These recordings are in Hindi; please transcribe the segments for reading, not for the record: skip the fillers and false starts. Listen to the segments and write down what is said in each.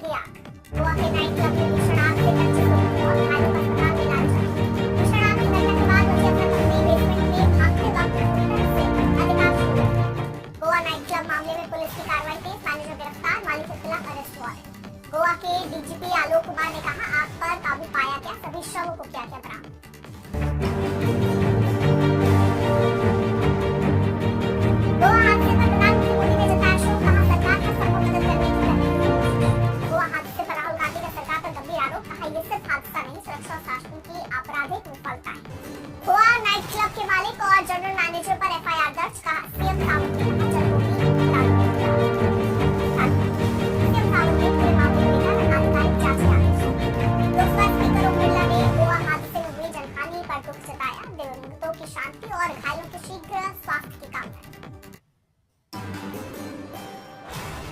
निकली आग। गोवा के नाइट क्लब में भीषण आग से 25 लोगों की मौत, घायलों को अस्पताल में इलाज जारी। भीषण आग की घटना के बाद मची अफरा-तफरी, बेसमेंट में भागते वक्त अधिकांश लोग। गोवा नाइट क्लब मामले में पुलिस की कार्रवाई तेज, मैनेजर गिरफ्तार, मालिक के खिलाफ अरेस्ट वारंट। गोवा के डीजीपी आलोक कुमार ने कहा, आग पर काबू पाया गया, सभी शवों को किया गया बरामद। गोवा हादसे पर प्रधानमंत्री मोदी ने जताया शोक, कहा सरकार हर संभव मदद करने की कर रही है। गोवा हादसे पर राहुल गांधी का सरकार पर गंभीर आरोप, कहा ये सिर्फ हादसा नहीं, सुरक्षा और शासन की आपराधिक विफलता है। गोवा नाइट क्लब के मालिक और जनरल मैनेजर पर एफआईआर दर्ज, कहा सीएम सावंत ने कहा जल्द होगी सीएम सावंत ने पूरे मामले को लेकर आधिकारिक जांच के आदेश दिए। लोकसभा स्पीकर ओम बिरला ने गोवा हादसे में हुई जनहानि पर दुख जताया, दिवंगतों की शांति और घायलों के शीघ्र स्वास्थ्य की कामना की।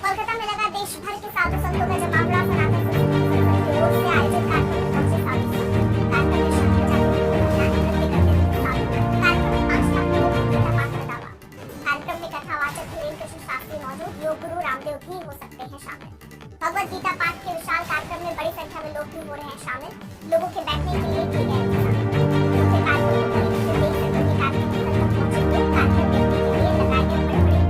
कोलकाता में लगा देश भर के साधु संतों का जमावड़ा, सनातन संघ की ओर से आयोजित कार्यक्रम में पहुंचे साधु संत। कार्यक्रम में शामिल जागरूकता कार्यक्रम में 5 लाख लोगों ने गीता पाठ का दावा। कार्यक्रम में कथावाचक वीरेंद्र कृष्ण शास्त्री मौजूद, योग गुरु रामदेव भी हो सकते हैं शामिल। भगवत गीता पाठ के विशाल कार्यक्रम में बड़ी संख्या में लोग भी हो रहे हैं शामिल। लोगों के बैठने के लिए किए गए मुख्य कार्यक्रम को करीब से देख सकेंगे। कार्यक्रम में पहुंचे लोग कार्यक्रम देखने के लिए लगाए गए बड़े-बड़े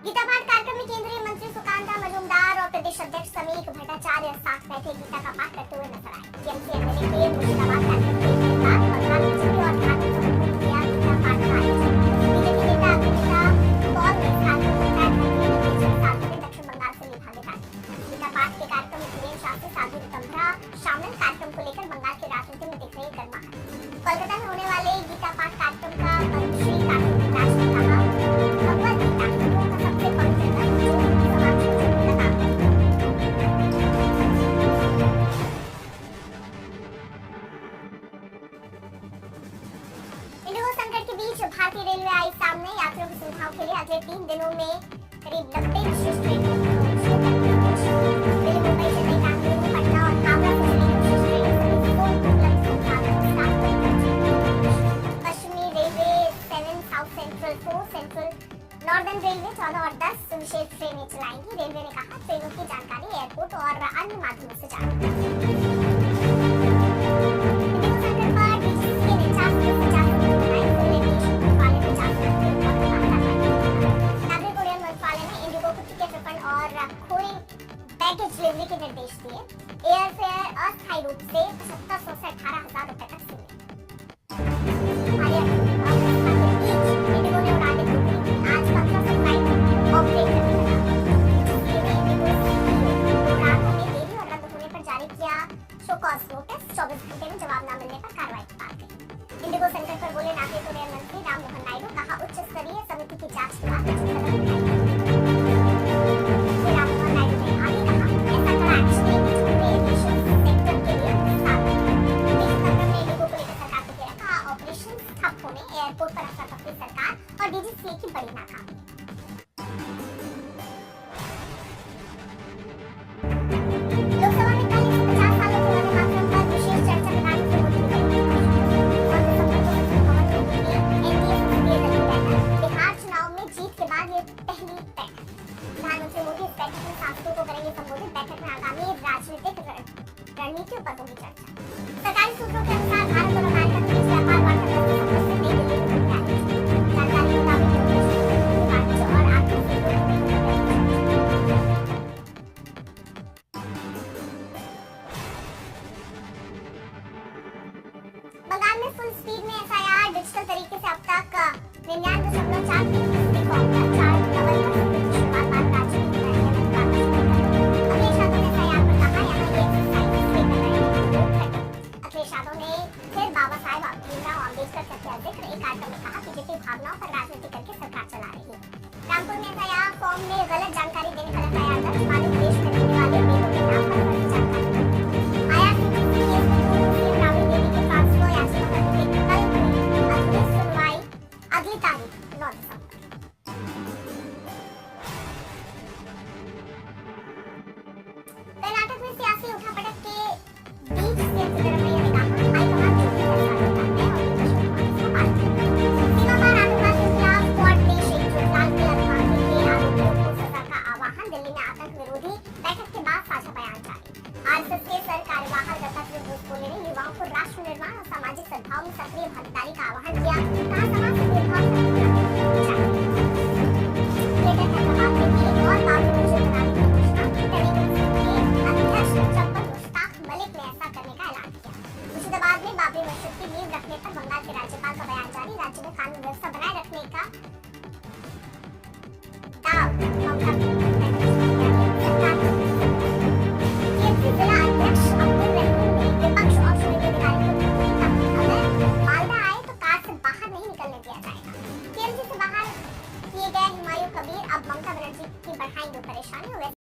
गीता पाठ कार्यक्रम में केंद्रीय मंत्री सुकांता मजूमदार और प्रदेश अध्यक्ष समीक भट्टाचार्य साथ बैठे गीता का पाठ करते हुए नजर आए। टीएमसी एमएलए के मुर्शिदाबाद कार्यक्रम के बाद बंगाल बीजेपी और धार्मिक संगठनों ने किया गीता पाठ का आयोजन। बीजेपी नेता अभिनेता कौर ने कार्यक्रम में साधु ने दक्षिण बंगाल से निभाने का गीता पाठ के कार्यक्रम में धीरेन्द्र शास्त्री साधु रितंभरा शामिल। कार्यक्रम को लेकर बंगाल की राजनीति में दिख रही गर्माहट। कोलकाता में होने वाले गीता पाठ कार्यक्रम का मंत्री कार्तिक राज ने कहा, भगवत गीता हिंदुओं का सबसे पवित्र ग्रंथ जो समाज को जोड़ने का काम करता है। इंडिगो संकट के बीच भारतीय रेलवे आई सामने। यात्रियों की सुविधाओं के लिए अगले 3 दिनों में करीब 90 विशेष ट्रेनें शुरू करने की कोशिश। दिल्ली, मुंबई, चेन्नई, बेंगलुरु, पटना और हावड़ा से चलेगी विशेष ट्रेनें। सभी को उपलब्ध सुविधाओं के साथ पश्चिमी railway 7, south central 4, central northern railway 14 और 10 विशेष ट्रेनें चलाएंगी। रेलवे ने कहा ट्रेनों की जानकारी एयरपोर्ट और अन्य माध्यमों से जारी। इंडिगो संकट पर डीजीसीए ने 4 से 50 मिनट बनाई। सिविल एविएशन मंत्रालय ने 4 मिनट के रिकॉर्ड नागरिक उड्डयन मंत्रालय ने इंडिगो को टिकट रिफंड और खोए बैगेज डिलीवरी के निर्देश दिए। एयर फेयर अस्थायी रूप से 7500 से 18,000 रुपए तक सीमित। इंडिगो ने उड़ाने को आज 1500 फ्लाइट ऑपरेट करने लगा। उड़ानों में देरी और रद्द होने पर जारी किया शो कॉज नोटिस। 24 घंटे में जवाब न मिलने पर कार्रवाई की बात कही। इंडिगो संकट पर बोले नागरिक उड्डयन मंत्री राममोहन नायडू, कहा उच्च स्तरीय समिति की जांच के बाद उचित कदम उठाएंगे। राममोहन नायडू ने आगे कहा, ऐसा कड़ा एक्शन लेंगे जो पूरे एविएशन सेक्टर के लिए नुकसान है। इस संकट में इंडिगो को लेकर सरकार को घेरा, कहा ऑपरेशन ठप होने, एयरपोर्ट पर अफरा-तफरी सरकार और डीजीसीए की बड़ी नाकामी। लोकसभा में कल 150 सालों के वंदे मातरम पर विशेष चर्चा प्रधानमंत्री मोदी ने करी। एनडीए संसदीय दल की बैठक। बिहार चुनाव में जीत के बाद ये पहली बैठक। प्रधानमंत्री मोदी इस बैठक में सांसदों को करेंगे संबोधित। बैठक में आगामी राजनीतिक रणनीतियों पर होगी चर्चा। सरकारी सूत्रों के अनुसार भारत और अमेरिका के बीच व्यापार वार्ता करने संबंध में नई दिल्ली में जानकारी के मुताबिक वाणिज्य और आर्थिक बंगाल में फुल स्पीड में एफआईआर। डिजिटल तरीके से अब तक 99.4% फॉर्म का 4 नवंबर से शुरुआत बाद राज्य में अखिलेश यादव ने एफआईआर पर कहा, यहाँ ये एक्सरसाइज इसलिए कर रहे हैं। अखिलेश यादव ने फिर बाबा साहेब भीमराव अम्बेडकर का किया जिक्र। एक कार्यक्रम में कहा बीजेपी भावनाओं पर राजनीति करके सरकार चला रही है। रामपुर में एफआईआर फॉर्म में गलत जानकारी देने पर एफआईआर दर्ज। मानव देश में रहने वाले बेटों के नाम पर गलत जानकारी। आईआरसीटीसी केस में पूर्व सीएम राबड़ी देवी के ट्रांसफर याचिका पर हुई कल अगली सुनवाई, अगली तारीख 9 दिसंबर। कर्नाटक में सियासी उठापटक के बीच सीएम सिद्धरामैया ने कहा हाईकमान जो भी फैसला लेता है और विपक्ष को की सक्रिय भागीदारी का आह्वान किया। कहा समाज से भेदभाव खत्म करना चाहिए। ग्रेटर हैदराबाद में भी एक और बाबरी मस्जिद बनाने की घोषणा टेलीविजन के अध्यक्ष मुजफ्फर मुश्ताक मलिक ने ऐसा करने का ऐलान किया। मुर्शिदाबाद में बाबरी मस्जिद की नींव रखने पर बंगाल के राज्यपाल का बयान जारी। राज्य में कानून व्यवस्था बनाए रखने का दाव ममता जिला अध्यक्ष अब्दुल रहीम ने विपक्ष और शुभेंदु अधिकारी को अगर मालदा आए तो कार से बाहर नहीं निकलने दिया जाएगा। टीएमसी से बाहर किए गए हुमायूं कबीर अब ममता बनर्जी की बढ़ाएंगे परेशानी।